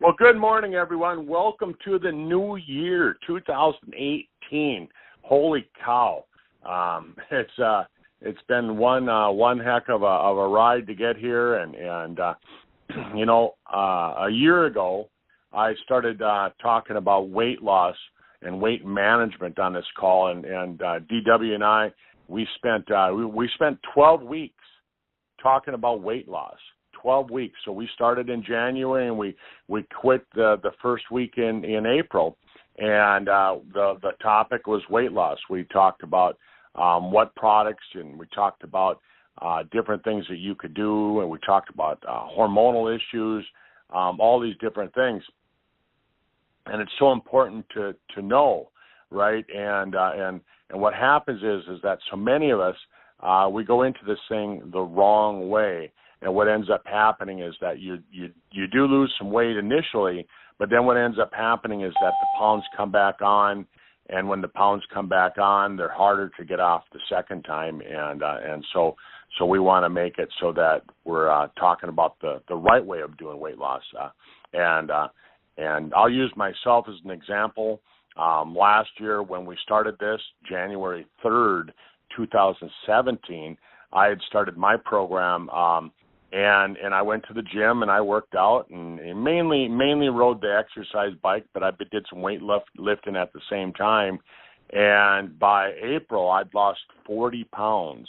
Well, good morning, everyone. Welcome to the new year, 2018. Holy cow! It's been one heck of a ride to get here, and a year ago, I started talking about weight loss and weight management on this call, and DW and I we spent 12 weeks talking about weight loss. 12 weeks. So we started in January and we quit the first week in April. And the topic was weight loss. We talked about what products, and we talked about different things that you could do, and we talked about hormonal issues, all these different things. And it's so important to know, right? And what happens is that so many of us we go into this thing the wrong way. And what ends up happening is that you do lose some weight initially, but then what ends up happening is that the pounds come back on, and when the pounds come back on, they're harder to get off the second time, and so we want to make it so that we're talking about the right way of doing weight loss, and I'll use myself as an example. Last year when we started this, January 3rd, 2017, I had started my program. And I went to the gym and I worked out and mainly rode the exercise bike, but I did some weight lifting at the same time. And by April, I'd lost 40 pounds,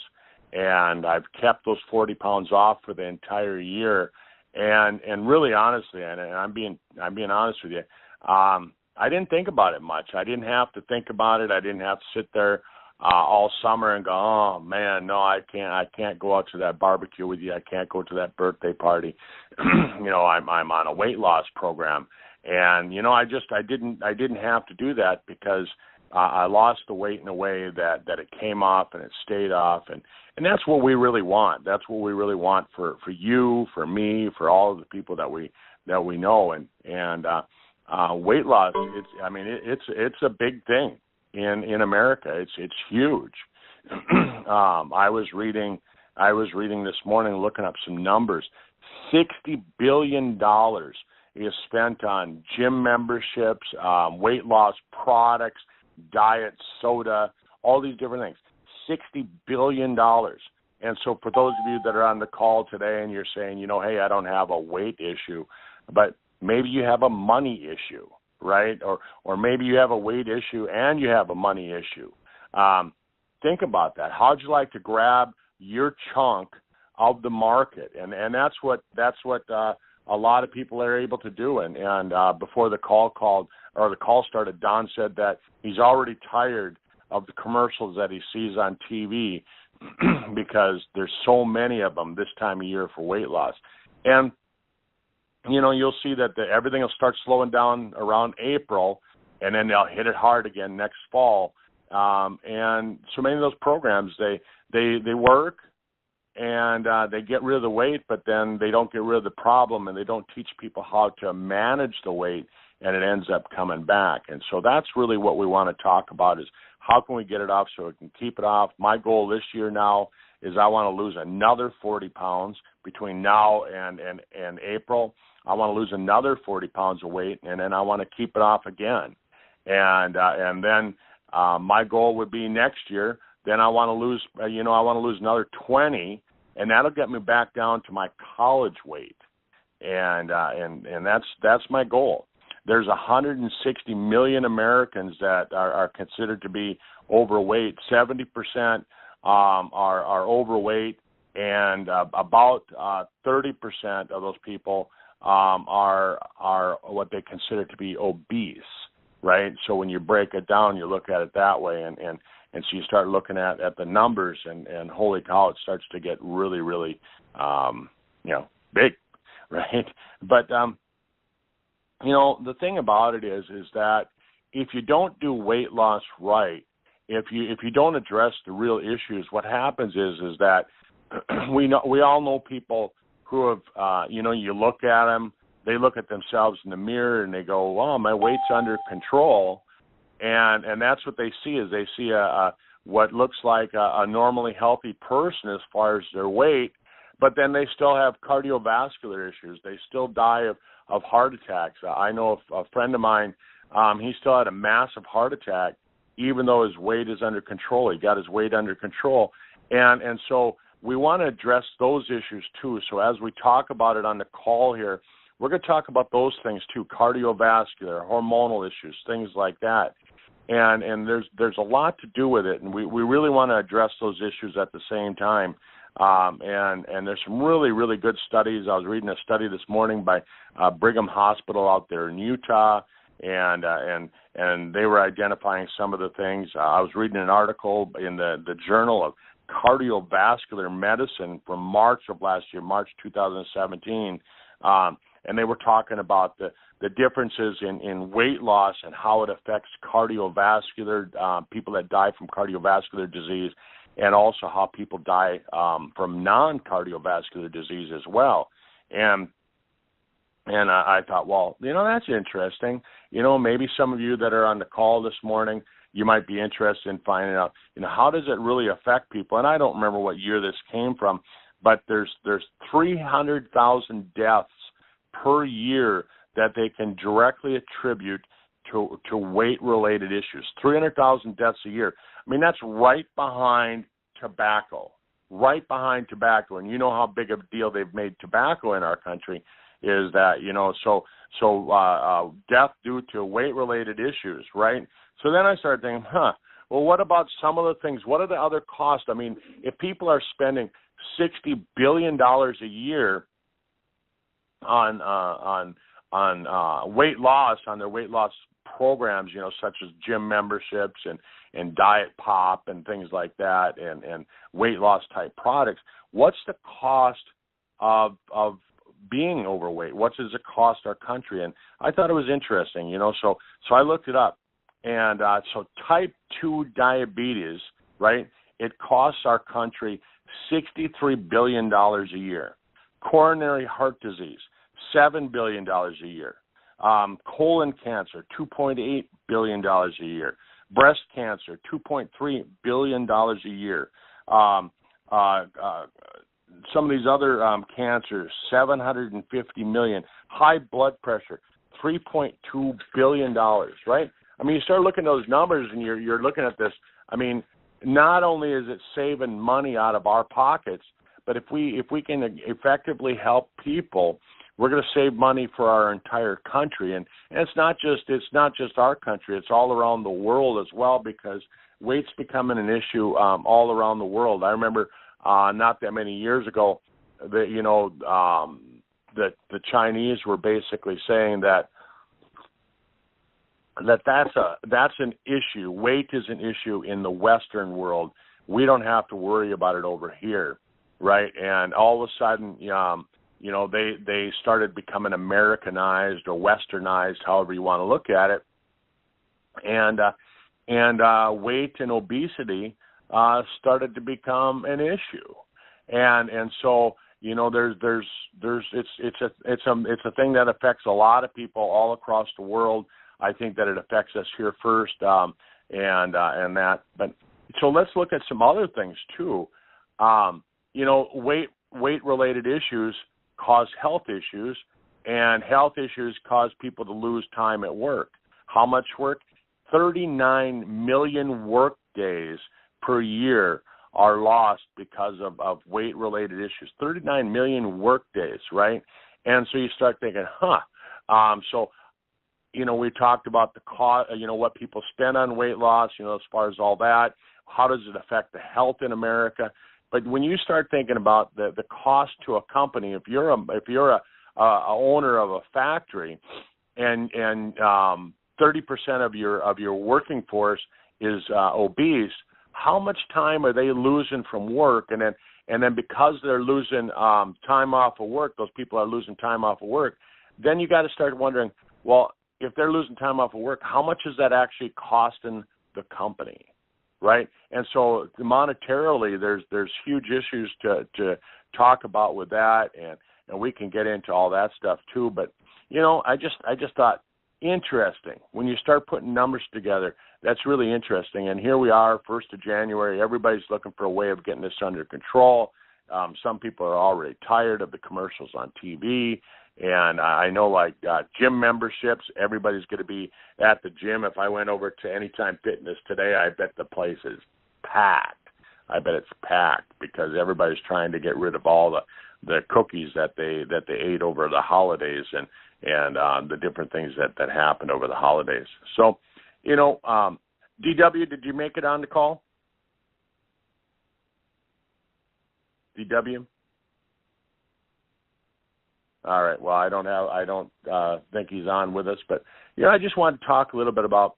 and I've kept those 40 pounds off for the entire year. And really, honestly, and I'm being honest with you, I didn't think about it much. I didn't have to think about it. I didn't have to sit there all summer and go, oh man, no, I can't go out to that barbecue with you. I can't go to that birthday party. I'm on a weight loss program, and I didn't have to do that because I lost the weight in a way that it came off and it stayed off, and that's what we really want. That's what we really want for you, for me, for all of the people that we know, and weight loss. It's a big thing. In America, it's huge. I was reading this morning, looking up some numbers. $60 billion is spent on gym memberships, weight loss products, diet, soda, all these different things. $60 billion. And so for those of you that are on the call today and you're saying, hey, I don't have a weight issue, but maybe you have a money issue, right? Or maybe you have a weight issue and you have a money issue. Think about that. How'd you like to grab your chunk of the market? And that's what a lot of people are able to do. And before the call started, Don said that he's already tired of the commercials that he sees on TV because there's so many of them this time of year for weight loss. And you'll see that everything will start slowing down around April, and then they'll hit it hard again next fall. And so many of those programs, they work, and they get rid of the weight, but then they don't get rid of the problem, and they don't teach people how to manage the weight, and it ends up coming back. And so that's really what we want to talk about is how can we get it off so we can keep it off. My goal this year now is I want to lose another 40 pounds between now and April. I want to lose another 40 pounds of weight, and then I want to keep it off again. And then my goal would be next year. Then I want to lose, another 20, and that'll get me back down to my college weight. And that's my goal. There's 160 million Americans that are considered to be overweight. 70% are overweight, and about 30% of those people are what they consider to be obese, right? So when you break it down, you look at it that way, and so you start looking at the numbers, and holy cow, it starts to get really, really, big, right? But the thing about it is that if you don't do weight loss right, if you don't address the real issues, what happens is that we all know people who have, you look at them, they look at themselves in the mirror and they go, "Well, my weight's under control," and that's what they see is they see what looks like a normally healthy person as far as their weight, but then they still have cardiovascular issues. They still die heart attacks. I know a friend of mine, he still had a massive heart attack, even though his weight is under control. He got his weight under control. And so we want to address those issues too. So as we talk about it on the call here, we're going to talk about those things too, cardiovascular, hormonal issues, things like that. And there's a lot to do with it, and we really want to address those issues at the same time. And there's some really, really good studies. I was reading a study this morning by Brigham Hospital out there in Utah, and they were identifying some of the things. I was reading an article in the Journal of Cardiovascular Medicine from March of last year, March 2017, and they were talking about the differences in weight loss and how it affects cardiovascular, people that die from cardiovascular disease, and also how people die from non-cardiovascular disease as well. And I thought, well, that's interesting. Maybe some of you that are on the call this morning, you might be interested in finding out, how does it really affect people? And I don't remember what year this came from, but there's 300,000 deaths per year that they can directly attribute to weight-related issues. 300,000 deaths a year. I mean, that's right behind tobacco. Right behind tobacco. And you know how big a deal they've made tobacco in our country is that, death due to weight-related issues, right? So then I started thinking, well, what about some of the things? What are the other costs? I mean, if people are spending $60 billion a year on weight loss, on their weight loss programs, such as gym memberships and diet pop and things like that, and weight loss type products, what's the cost of being overweight? What does it cost our country? And I thought it was interesting, so I looked it up. And so type 2 diabetes, right, it costs our country $63 billion a year. Coronary heart disease, $7 billion a year. Colon cancer, $2.8 billion a year. Breast cancer, $2.3 billion a year. Some of these other cancers, $750 million. High blood pressure, $3.2 billion, right? I mean, you start looking at those numbers and you're looking at this. I mean, not only is it saving money out of our pockets, but if we can effectively help people, we're going to save money for our entire country. And it's not just our country; it's all around the world as well, because weight's becoming an issue all around the world. I remember not that many years ago that that the Chinese were basically saying that's an issue. Weight is an issue in the Western world. We don't have to worry about it over here, right? And all of a sudden, they started becoming Americanized or Westernized, however you want to look at it, and weight and obesity started to become an issue, and so it's a thing that affects a lot of people all across the world. I think that it affects us here first, and that. But so let's look at some other things too. Weight-related issues cause health issues, and health issues cause people to lose time at work. How much work? 39 million work days per year are lost because of weight-related issues. 39 million work days, right? And so you start thinking, so. We talked about the cost, what people spend on weight loss, as far as all that. How does it affect the health in America? But when you start thinking about the cost to a company, if you're a owner of a factory, and 30% of your working force is obese, how much time are they losing from work? And then because they're losing time off of work, those people are losing time off of work. Then you got to start wondering, well, if they're losing time off of work, how much is that actually costing the company, right? And so monetarily, there's huge issues to talk about with that, and we can get into all that stuff too. But I just thought interesting when you start putting numbers together. That's really interesting. And here we are, 1st of January. Everybody's looking for a way of getting this under control. Some people are already tired of the commercials on TV. And I know, like, gym memberships, everybody's going to be at the gym. If I went over to Anytime Fitness today, I bet the place is packed. I bet it's packed because everybody's trying to get rid of all the cookies that they ate over the holidays and the different things that happened over the holidays. So, DW, did you make it on the call? DW? All right. Well, I don't think he's on with us, but I just want to talk a little bit about.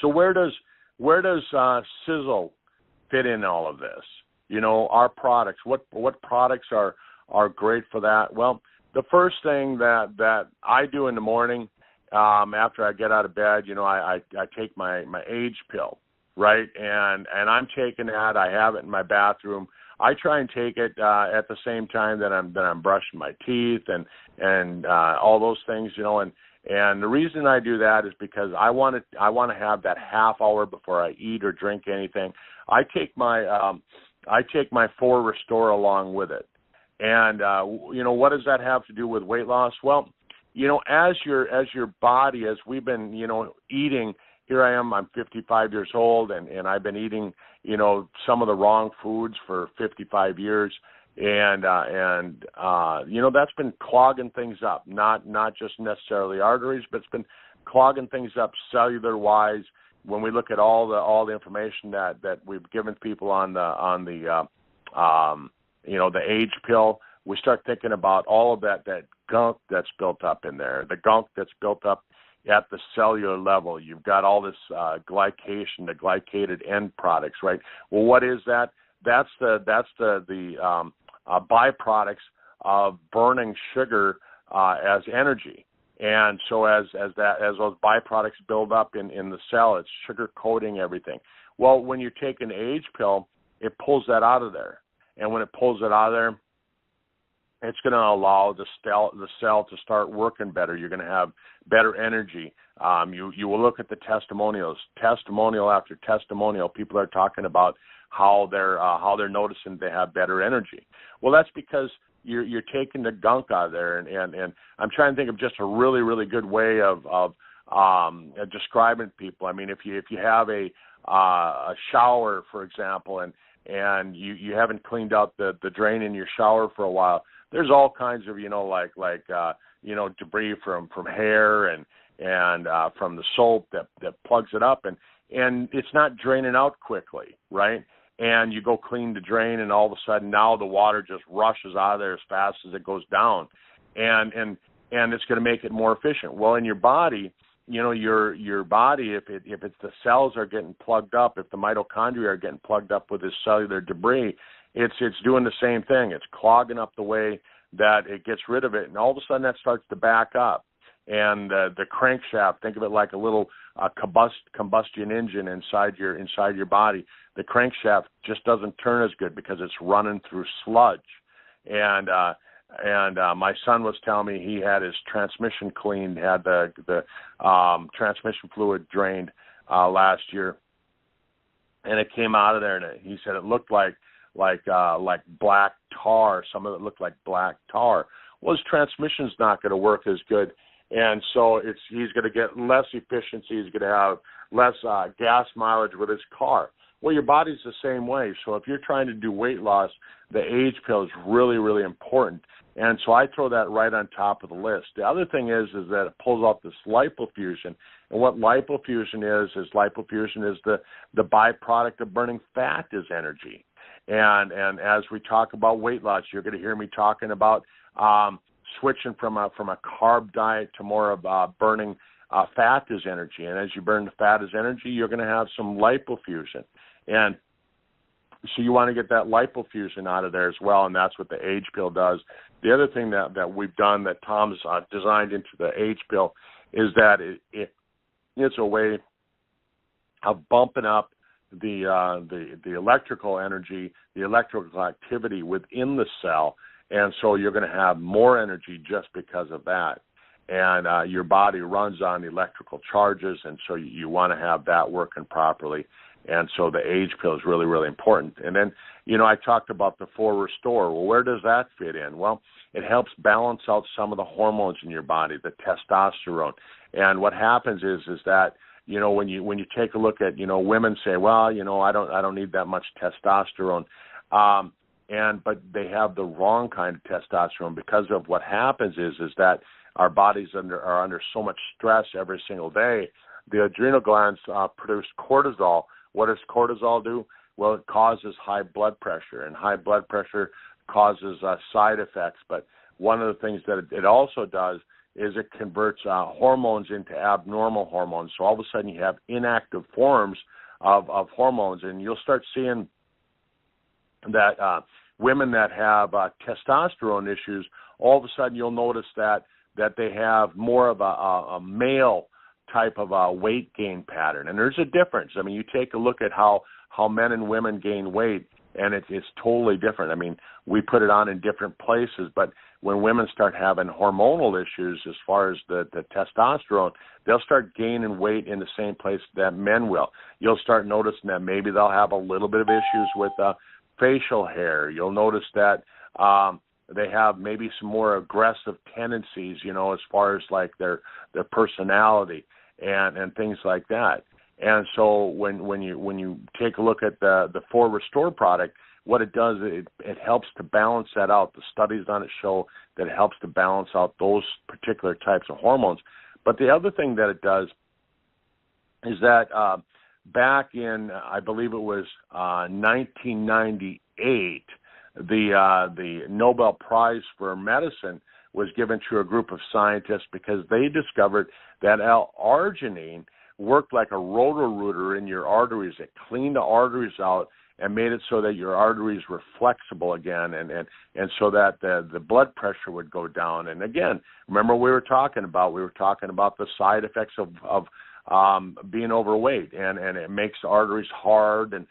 So where does Sisel fit in all of this? Our products. What products are great for that? Well, the first thing that I do in the morning after I get out of bed, I take my age pill, right? And I'm taking that. I have it in my bathroom. I try and take it at the same time that I'm brushing my teeth and all those things, and the reason I do that is because I want to have that half hour before I eat or drink anything. I take my 4 Restore along with it, and what does that have to do with weight loss? Well, as your body, as we've been eating. Here I am, I'm 55 years old, and I've been eating, some of the wrong foods for 55 years. And that's been clogging things up, not just necessarily arteries, but it's been clogging things up cellular-wise. When we look at all the information that we've given people on the age pill, we start thinking about all of that gunk that's built up in there, the gunk that's built up at the cellular level. You've got all this glycation, the glycated end products, right? Well, what is that? That's the byproducts of burning sugar as energy. And so as those byproducts build up in the cell, it's sugar coating everything. Well, when you take an age pill, it pulls that out of there. And when it pulls it out of there, it's going to allow the cell to start working better. You're going to have better energy. You will look at the testimonials, testimonial after testimonial. People are talking about how they're noticing they have better energy. Well, that's because you're taking the gunk out of there. And I'm trying to think of just a really, really good way of describing people. I mean, if you have a shower, for example, and you haven't cleaned out the drain in your shower for a while, there's all kinds of debris from hair and from the soap that plugs it up, and it's not draining out quickly, right? And you go clean the drain, and all of a sudden now the water just rushes out of there as fast as it goes down, and it's going to make it more efficient. Well, in your body, your body, if it's the cells are getting plugged up, if the mitochondria are getting plugged up with this cellular debris, it's doing the same thing. It's clogging up the way that it gets rid of it, and all of a sudden that starts to back up. And the crankshaft, think of it like a little combustion engine inside your body. The crankshaft just doesn't turn as good because it's running through sludge. And my son was telling me he had his transmission cleaned, had the transmission fluid drained last year, and it came out of there, and he said it looked like black tar. Some of it looked like black tar. Well, his transmission's not going to work as good, and so he's going to get less efficiency. He's going to have less gas mileage with his car. Well, your body's the same way. So if you're trying to do weight loss, the age pill is really, really important. And so I throw that right on top of the list. The other thing is that it pulls off this lipofusion. And what lipofusion is the byproduct of burning fat as energy. And as we talk about weight loss, you're going to hear me talking about switching from a carb diet to more of burning fat as energy. And as you burn the fat as energy, you're going to have some lipofusion. And so you want to get that lipofusion out of there as well, and that's what the age pill does. The other thing that we've done that Tom's designed into the age pill is that it's a way of bumping up the electrical energy, the electrical activity within the cell, and so you're going to have more energy just because of that. And your body runs on electrical charges, and so you want to have that working properly. And so the age pill is really, really important. And then, I talked about the 4 Restore. Well, where does that fit in? Well, it helps balance out some of the hormones in your body, the testosterone. And what happens is that, when you take a look at, women say, well, I don't need that much testosterone. But they have the wrong kind of testosterone, because of what happens is that our bodies are under so much stress every single day. The adrenal glands produce cortisol. What does cortisol do? Well, it causes high blood pressure, and high blood pressure causes side effects. But one of the things that it also does is it converts hormones into abnormal hormones. So all of a sudden you have inactive forms of hormones, and you'll start seeing that women that have testosterone issues, all of a sudden you'll notice that they have more of a male type of a weight gain pattern. And there's a difference. I mean, you take a look at how men and women gain weight, and it's totally different. I mean, we put it on in different places, but when women start having hormonal issues as far as the testosterone, they'll start gaining weight in the same place that men will. You'll start noticing that maybe they'll have a little bit of issues with facial hair. You'll notice that they have maybe some more aggressive tendencies, as far as like their personality and things like that. And so when you take a look at the 4 Restore product, what it does, it helps to balance that out. The studies on it show that it helps to balance out those particular types of hormones. But the other thing that it does is that back in, I believe it was 1998, the Nobel Prize for Medicine was given to a group of scientists because they discovered that L-arginine worked like a roto-rooter in your arteries. It cleaned the arteries out and made it so that your arteries were flexible again, and so that the blood pressure would go down. And again, remember we were talking about the side effects of being overweight, and it makes the arteries hard, and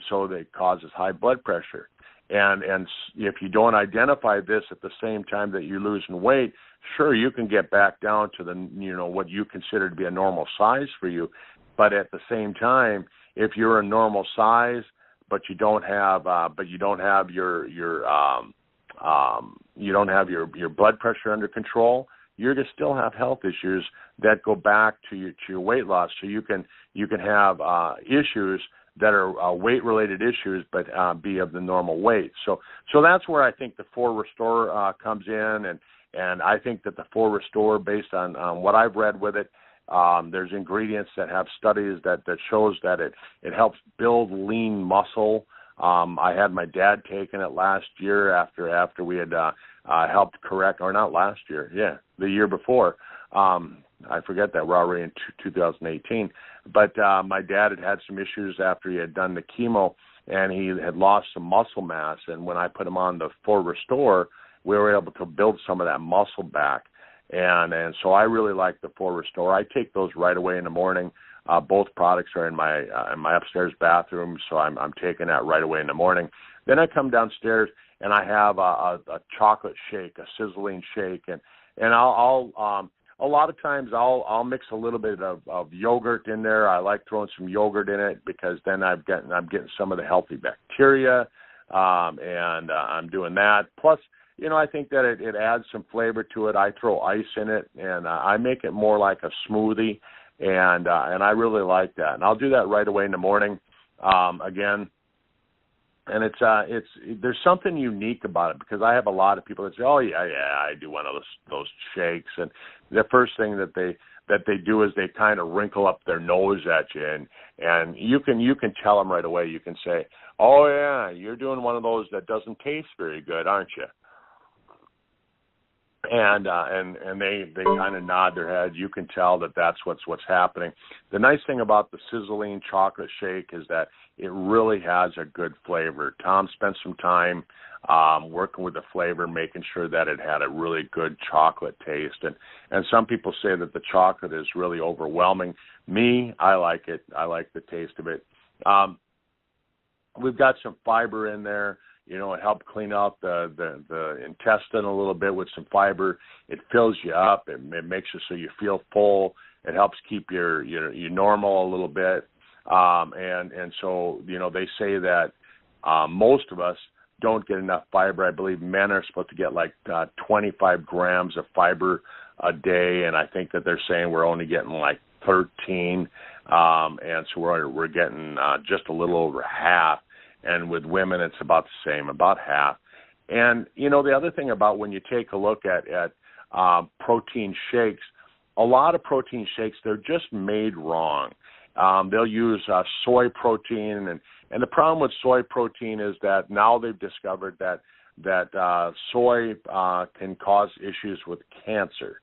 so that causes high blood pressure. And if you don't identify this at the same time that you're losing weight, sure, you can get back down to what you consider to be a normal size for you. But at the same time, if you're a normal size, but you don't have your blood pressure under control, you're going to still have health issues that go back to your weight loss. So you can have issues that are weight-related issues, but be of the normal weight. So that's where I think the 4 Restore comes in, and I think that the 4 Restore, based on what I've read with it, there's ingredients that have studies that shows that it helps build lean muscle. I had my dad taking it last year after we had helped correct, or not last year, the year before. I forget that, we're already in 2018. But my dad had some issues after he had done the chemo, and he had lost some muscle mass. And when I put him on the 4 Restore, we were able to build some of that muscle back. And so I really like the 4 Restore. I take those right away in the morning. Both products are in my upstairs bathroom, so I'm taking that right away in the morning. Then I come downstairs and I have a chocolate shake, a sizzling shake, and I'll a lot of times I'll mix a little bit of yogurt in there. I like throwing some yogurt in it because then I'm getting some of the healthy bacteria, and I'm doing that. Plus, I think that it adds some flavor to it. I throw ice in it, and I make it more like a smoothie, and I really like that. And I'll do that right away in the morning. Again, and it's there's something unique about it, because I have a lot of people that say, "Oh yeah, I do one of those shakes," and the first thing that they do is they kind of wrinkle up their nose at you, and you can tell them right away. You can say, "Oh yeah, you're doing one of those that doesn't taste very good, aren't you?" And they kind of nod their head. You can tell that that's what's happening. The nice thing about the sizzling chocolate shake is that it really has a good flavor. Tom spent some time working with the flavor, making sure that it had a really good chocolate taste. And some people say that the chocolate is really overwhelming. Me, I like it. I like the taste of it. We've got some fiber in there. It helps clean out the intestine a little bit with some fiber. It fills you up. It makes you so you feel full. It helps keep your normal a little bit. And so, they say that most of us don't get enough fiber. I believe men are supposed to get like 25 grams of fiber a day, and I think that they're saying we're only getting like 13, and so we're getting just a little over half. And with women, it's about the same, about half. And the other thing about when you take a look at protein shakes, a lot of protein shakes, they're just made wrong. They'll use soy protein, and the problem with soy protein is that now they've discovered that soy can cause issues with cancer,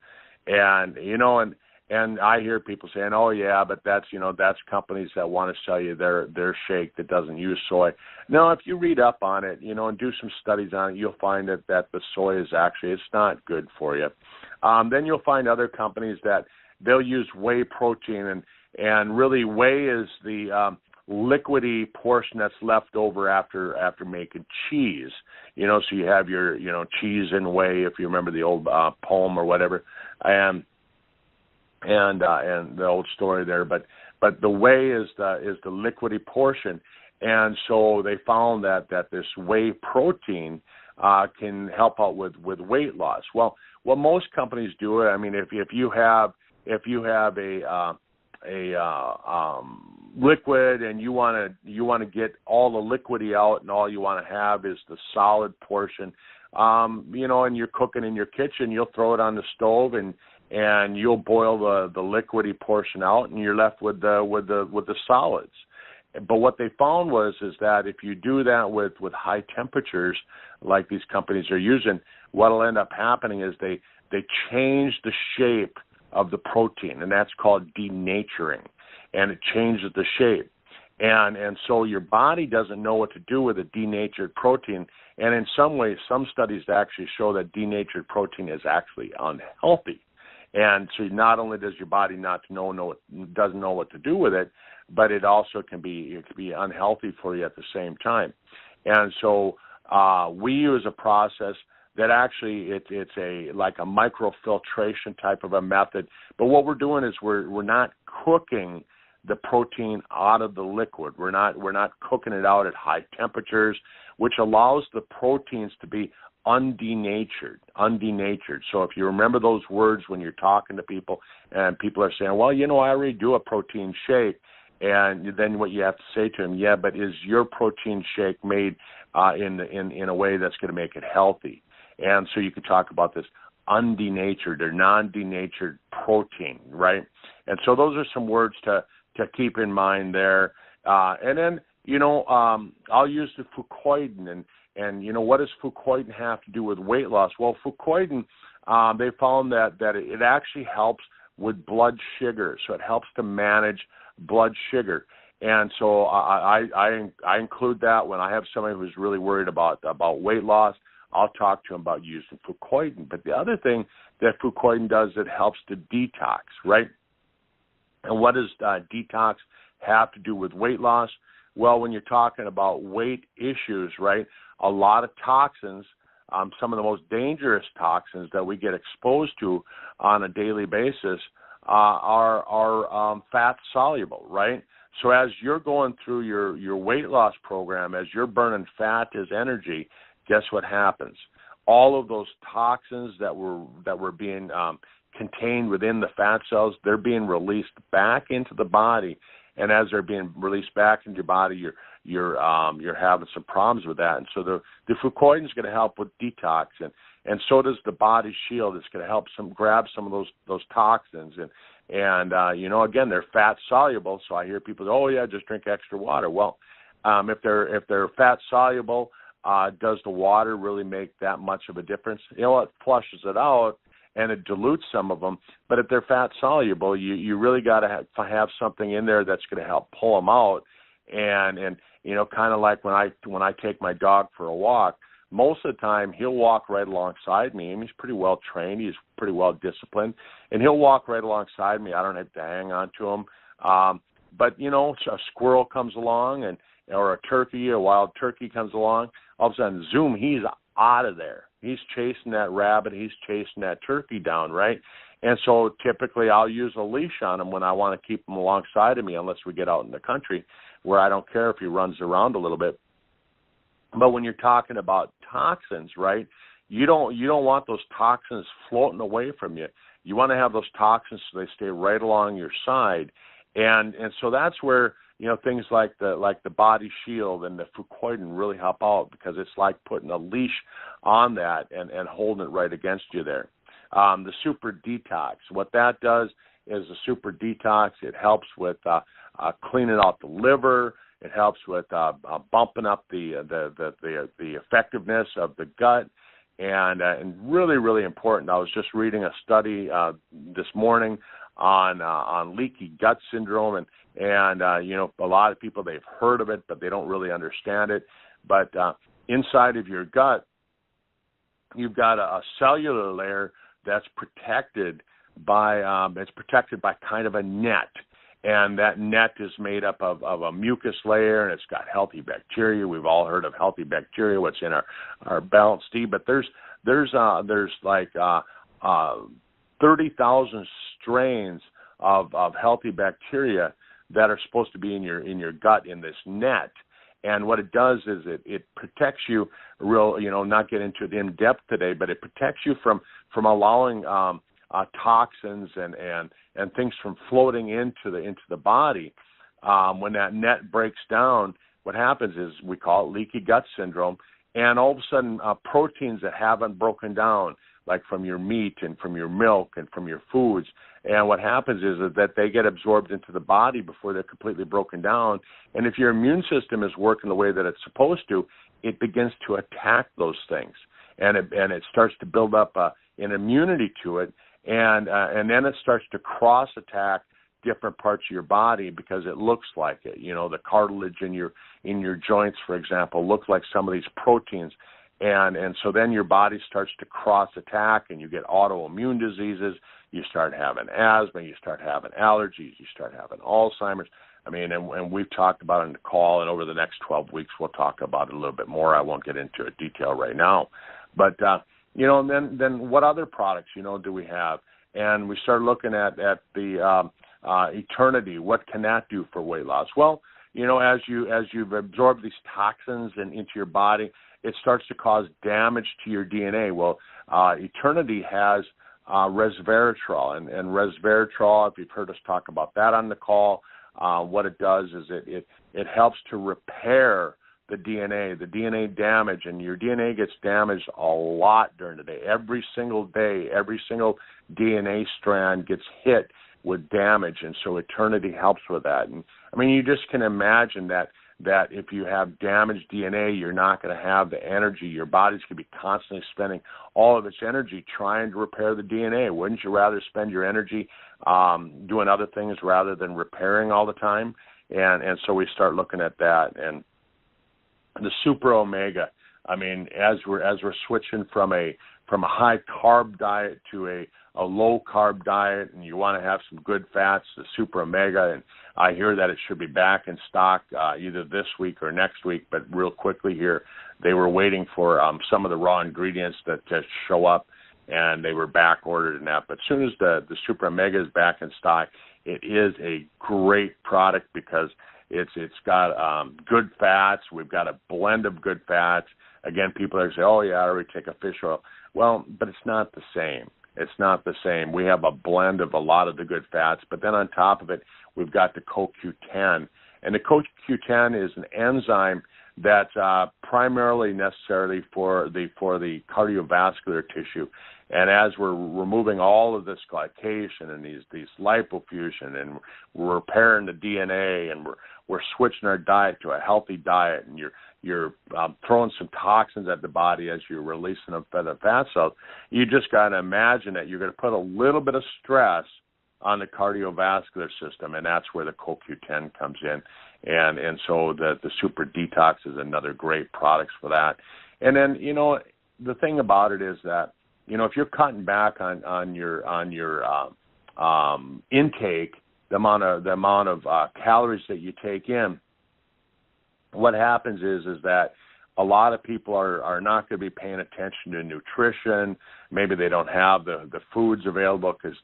and I hear people saying, "Oh yeah, but that's companies that want to sell you their shake that doesn't use soy." No, if you read up on it, and do some studies on it, you'll find that the soy is actually it's not good for you. Then you'll find other companies that they'll use whey protein, and really whey is the liquidy portion that's left over after making cheese. So you have your cheese and whey, if you remember the old poem or whatever, and the old story there. But the whey is the liquidy portion, and so they found that this whey protein can help out with weight loss. Well, what most companies do, I mean, if you have a liquid and you want to get all the liquidy out, and all you want to have is the solid portion, and you're cooking in your kitchen, you'll throw it on the stove and you'll boil the liquidy portion out, and you're left with the solids. But what they found is that if you do that with high temperatures, like these companies are using, what'll end up happening is they change the shape of the protein, and that's called denaturing, and it changes the shape. And so your body doesn't know what to do with a denatured protein, and in some ways, some studies actually show that denatured protein is actually unhealthy. And so not only does your body doesn't know what to do with it, but it also can be unhealthy for you at the same time. And so we use a process that actually it's like a microfiltration type of a method. But what we're doing is we're not cooking the protein out of the liquid. We're not cooking it out at high temperatures, which allows the proteins to be undenatured. So if you remember those words when you're talking to people, and people are saying, well, I already do a protein shake, and then what you have to say to them, yeah, but is your protein shake made in a way that's going to make it healthy? And so you can talk about this undenatured or non-denatured protein, right? And so those are some words to keep in mind there. And then, I'll use the fucoidan. And what does fucoidan have to do with weight loss? Well, fucoidan, they found that it actually helps with blood sugar. So it helps to manage blood sugar. And so I include that when I have somebody who's really worried about weight loss. I'll talk to them about using fucoidan. But the other thing that fucoidan does, it helps to detox, right? And what does detox have to do with weight loss? Well, when you're talking about weight issues, right, a lot of toxins, some of the most dangerous toxins that we get exposed to on a daily basis are fat soluble, right? So as you're going through your weight loss program, as you're burning fat as energy, guess what happens? All of those toxins that were being contained within the fat cells, they're being released back into the body, and as they're being released back into your body, you're having some problems with that. And so the fucoidan is going to help with detox, and so does the body shield. It's going to help grab some of those toxins, and again, they're fat soluble. So I hear people say, oh yeah, just drink extra water. Well, if they're fat soluble, does the water really make that much of a difference? It flushes it out and it dilutes some of them. But if they're fat soluble, you really got to have something in there that's going to help pull them out. And kind of like when I take my dog for a walk, most of the time he'll walk right alongside me. He's pretty well trained. He's pretty well disciplined, and he'll walk right alongside me. I don't have to hang on to him. But a squirrel comes along, or a wild turkey comes along. All of a sudden, zoom, he's out of there. He's chasing that rabbit. He's chasing that turkey down, right? And so typically I'll use a leash on him when I want to keep him alongside of me, unless we get out in the country where I don't care if he runs around a little bit. But when you're talking about toxins, right, you don't want those toxins floating away from you. You want to have those toxins so they stay right along your side. And so that's where, things like the body shield and the fucoidin really help out, because it's like putting a leash on that and holding it right against you there. The super detox, what that does is a super detox. It helps with cleaning out the liver. It helps with bumping up the effectiveness of the gut, and really, really important. I was just reading a study this morning on leaky gut syndrome, and a lot of people, they've heard of it, but they don't really understand it. But inside of your gut, you've got a cellular layer that's protected by kind of a net. And that net is made up of a mucus layer, and it's got healthy bacteria. We've all heard of healthy bacteria, what's in our balanced D. But there's like 30,000 strains of healthy bacteria that are supposed to be in your gut in this net. And what it does is it protects you not get into it in depth today, but it protects you from allowing toxins and things from floating into the body. When that net breaks down, what happens is we call it leaky gut syndrome, and all of a sudden proteins that haven't broken down, like from your meat and from your milk and from your foods, and what happens is that they get absorbed into the body before they're completely broken down. And if your immune system is working the way that it's supposed to, it begins to attack those things, and it starts to build up an immunity to it. And then it starts to cross attack different parts of your body because it looks like it. The cartilage in your joints, for example, look like some of these proteins, and so then your body starts to cross attack, and you get autoimmune diseases. You start having asthma, you start having allergies, you start having Alzheimer's. And we've talked about it in the call, and over the next 12 weeks we'll talk about it a little bit more. I won't get into it detail right now, but. And then what other products, do we have? And we start looking at the Eternity. What can that do for weight loss? Well, as you've absorbed these toxins into your body, it starts to cause damage to your DNA. Well, Eternity has resveratrol, and resveratrol, if you've heard us talk about that on the call, what it does is it helps to repair the DNA damage, and your DNA gets damaged a lot during the day. Every single day, every single DNA strand gets hit with damage, and so Eternity helps with that. And you just can imagine that if you have damaged DNA, you're not going to have the energy. Your body's going to be constantly spending all of its energy trying to repair the DNA. Wouldn't you rather spend your energy doing other things rather than repairing all the time? And so we start looking at that. And the Super Omega, as we're switching from a high carb diet to a low carb diet, and you want to have some good fats, the Super Omega, and I hear that it should be back in stock either this week or next week. But real quickly here, they were waiting for some of the raw ingredients to show up, and they were back ordered and that. But as soon as the Super Omega is back in stock, it is a great product because it's got good fats. We've got a blend of good fats. Again, people are say, "Oh yeah, I already take a fish oil." Well, but it's not the same. It's not the same. We have a blend of a lot of the good fats, but then on top of it, we've got the CoQ10, and the CoQ10 is an enzyme that's primarily necessary for the cardiovascular tissue. And as we're removing all of this glycation and these lipofuscin, and we're repairing the DNA, and we're switching our diet to a healthy diet, and you're throwing some toxins at the body as you're releasing them for the fat cells, you just got to imagine that you're going to put a little bit of stress on the cardiovascular system, and that's where the CoQ10 comes in. And so the Super Detox is another great product for that. And then, the thing about it is that, if you're cutting back on your intake, the amount of calories that you take in, what happens is that a lot of people are not going to be paying attention to nutrition. Maybe they don't have the foods available because,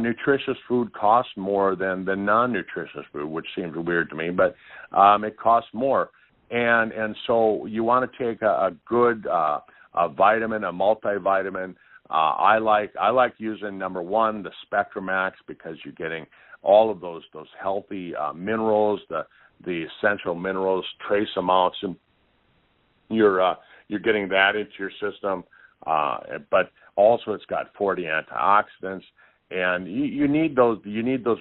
nutritious food costs more than non-nutritious food, which seems weird to me, but it costs more. And so you want to take a good a vitamin, a multivitamin. I like using number one, the Spectrum Max, because you're getting all of those healthy minerals, the essential minerals, trace amounts, and you're getting that into your system. But also it's got 40 antioxidants, and you need those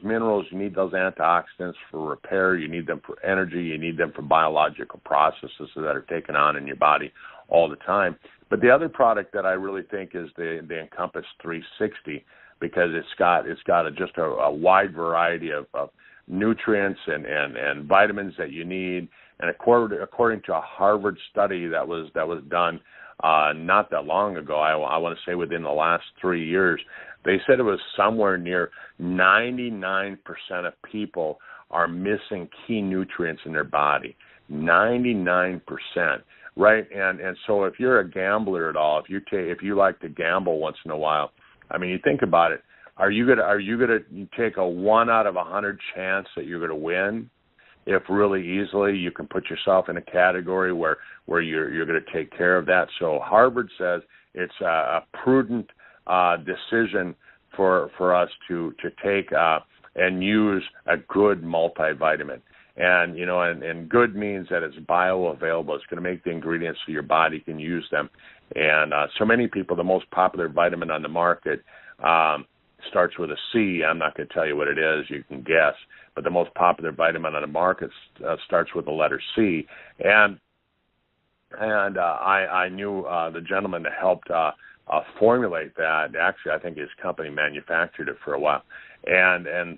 minerals, you need those antioxidants for repair, you need them for energy, you need them for biological processes that are taken on in your body all the time. But the other product that I really think is the Encompass 360, because it's got just a wide variety of nutrients and vitamins that you need. And according to a Harvard study that was done not that long ago, I want to say within the last 3 years, they said it was somewhere near 99% of people are missing key nutrients in their body. 99%, right? And so if you're a gambler at all, if you like to gamble once in a while, I mean, you think about it. Are you gonna take a 1 out of 100 chance that you're gonna win? If really easily you can put yourself in a category where you're going to take care of that. So Harvard says it's a prudent decision for us to take and use a good multivitamin. And and good means that it's bioavailable. It's going to make the ingredients so your body can use them. And so many people, the most popular vitamin on the market starts with a C. I'm not going to tell you what it is. You can guess. But the most popular vitamin on the market starts with the letter C. And I knew the gentleman that helped formulate that. Actually, I think his company manufactured it for a while. And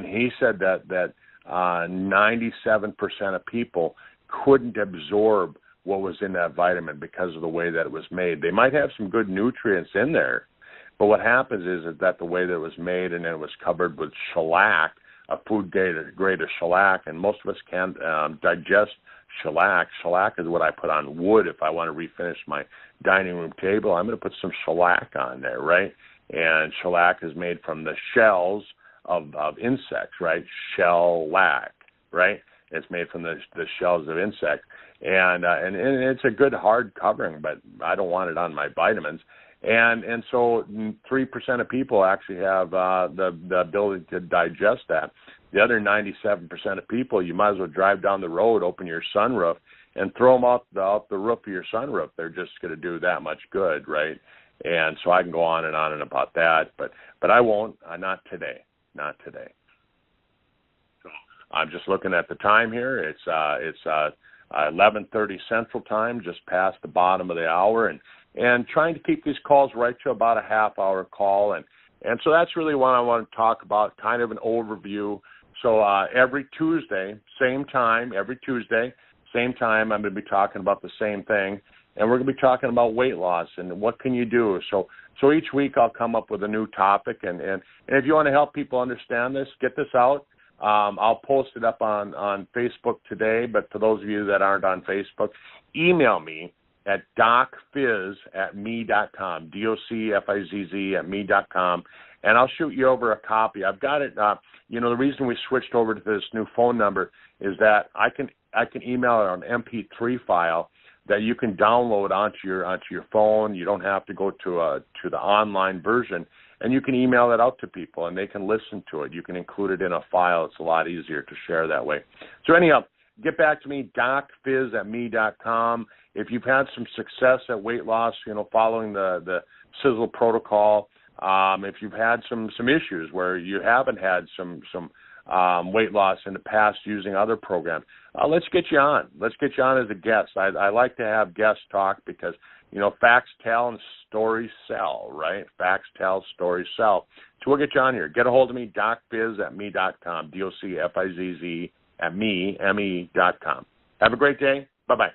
he said that 97% of people couldn't absorb what was in that vitamin because of the way that it was made. They might have some good nutrients in there, but what happens is that the way that it was made, and then it was covered with shellac, a food grade of shellac, and most of us can't digest shellac. Shellac is what I put on wood if I want to refinish my dining room table. I'm going to put some shellac on there, right? And shellac is made from the shells of insects, right? Shellac, right? It's made from the shells of insects. And it's a good hard covering, but I don't want it on my vitamins. And so 3% of people actually have the ability to digest that. The other 97% of people, you might as well drive down the road, open your sunroof, and throw them out the roof of your sunroof. They're just going to do that much good, right? And so I can go on and about that, but I won't. Not today. Not today. So I'm just looking at the time here. It's 11:30 Central Time, just past the bottom of the hour, and trying to keep these calls right to about a half-hour call. And so that's really what I want to talk about, kind of an overview. So every Tuesday, same time, I'm going to be talking about the same thing, and we're going to be talking about weight loss and what can you do. So each week I'll come up with a new topic, and if you want to help people understand this, get this out. I'll post it up on Facebook today, but for those of you that aren't on Facebook, email me at docfizz@me.com, docfizz@me.com, and I'll shoot you over a copy. I've got it. The reason we switched over to this new phone number is that I can email it on an MP3 file that you can download onto your phone. You don't have to go to the online version, and you can email it out to people, and they can listen to it. You can include it in a file. It's a lot easier to share that way. So anyhow, get back to me, docfizz@me.com. If you've had some success at weight loss, following the Sisel protocol, if you've had some issues where you haven't had some weight loss in the past using other programs, let's get you on. Let's get you on as a guest. I like to have guests talk because, facts tell and stories sell, right? Facts tell, stories sell. So we'll get you on here. Get a hold of me, docfizz@me.com, docfizz@me.com. Have a great day. Bye-bye.